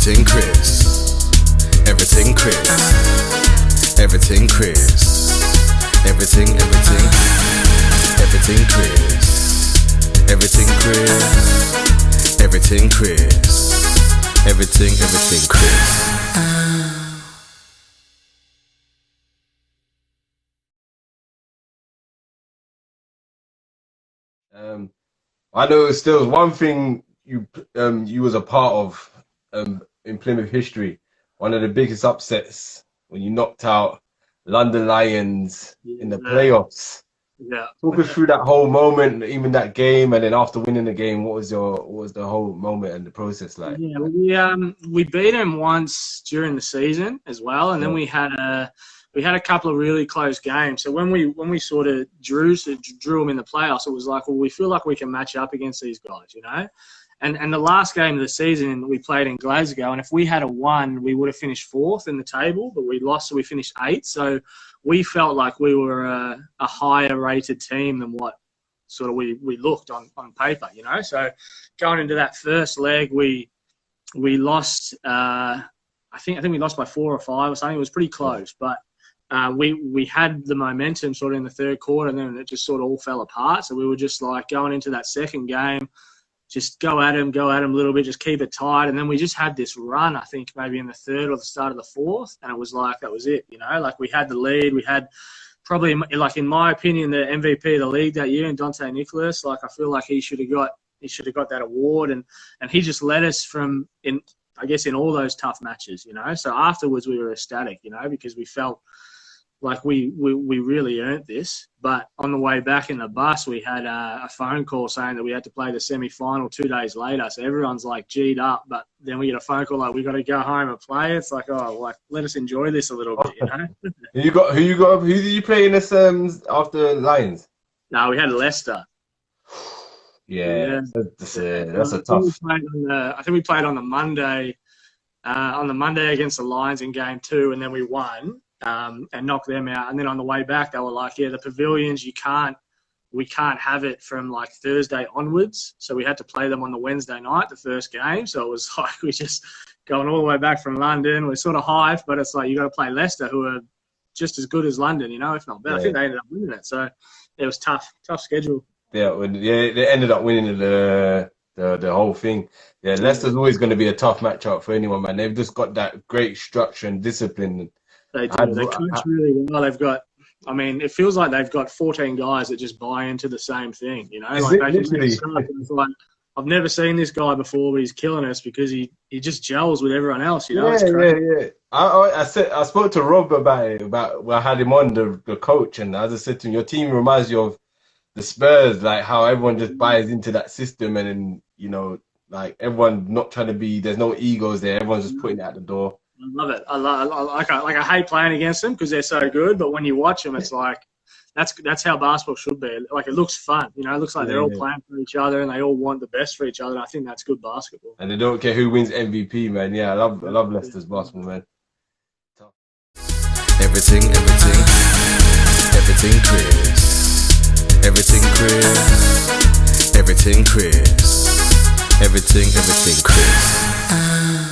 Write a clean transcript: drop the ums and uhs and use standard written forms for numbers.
Everything Chris. Everything Chris. Everything Chris. Everything Chris. Everything Chris. Everything Chris. Everything Chris. I know still one thing you was a part of in Plymouth history. One of the biggest upsets when you knocked out London Lions in the playoffs. Yeah. Talk us through that whole moment, even that game, and then after winning the game, what was the whole moment and the process like? Yeah, we beat them once during the season as well, and then we had a couple of really close games. So when we sort of drew them in the playoffs, it was like, well, we feel like we can match up against these guys, you know. And the last game of the season we played in Glasgow, and if we had won, we would have finished 4th in the table, but we lost, so we finished 8th. So we felt like we were a higher rated team than what sort of we looked on paper, you know. So going into that first leg, we lost. I think we lost by 4 or 5 or something. It was pretty close, but we had the momentum sort of in the third quarter, and then it just sort of all fell apart. So we were just like going into that second game, just go at him a little bit, just keep it tight. And then we just had this run, I think maybe in the third or the start of the fourth, and it was like, that was it, you know. Like we had the lead, we had probably, like in my opinion, the MVP of the league that year, and Dante Nicholas. Like I feel like he should have got that award, and he just led us from in all those tough matches, you know. So afterwards we were ecstatic, you know, because we felt like we really earned this. But on the way back in the bus, we had a phone call saying that we had to play the semi-final 2 days later. So everyone's like G'd up, but then we get a phone call like, we got to go home and play. It's like, oh, like let us enjoy this a little bit, you know. Who did you play in this after Lions? No, we had Leicester. Yeah. That's a tough. I think we played on the Monday. On the Monday against the Lions in game 2, and then we won. And knocked them out. And then on the way back, they were like, yeah, the pavilions, we can't have it from like Thursday onwards. So we had to play them on the Wednesday night, the first game. So it was like, we just going all the way back from London. We're sort of hyped, but it's like, you got to play Leicester, who are just as good as London, you know, if not better. Yeah. I think they ended up winning it. So it was tough schedule. Yeah. They ended up winning the whole thing. Yeah. Leicester's always going to be a tough matchup for anyone, man. They've just got that great structure and discipline. They do. They coach really well. They've got, I mean, it feels like they've got 14 guys that just buy into the same thing, you know? Like, I've never seen this guy before, but he's killing us because he just gels with everyone else, you know? Yeah. I spoke to Rob about it, I had him on, the coach, and as I said to him, your team reminds you of the Spurs, like how everyone just buys into that system, and then, you know, like everyone not trying to be, there's no egos there, everyone's just putting it out the door. I love it. I hate playing against them because they're so good, but when you watch them, it's like that's how basketball should be. Like it looks fun, you know. It looks like they're all playing for each other and they all want the best for each other. And I think that's good basketball. And they don't care who wins MVP, man. Yeah, I love Leicester's basketball, man. Everything Chris. Everything Chris. Everything Chris. Everything Chris.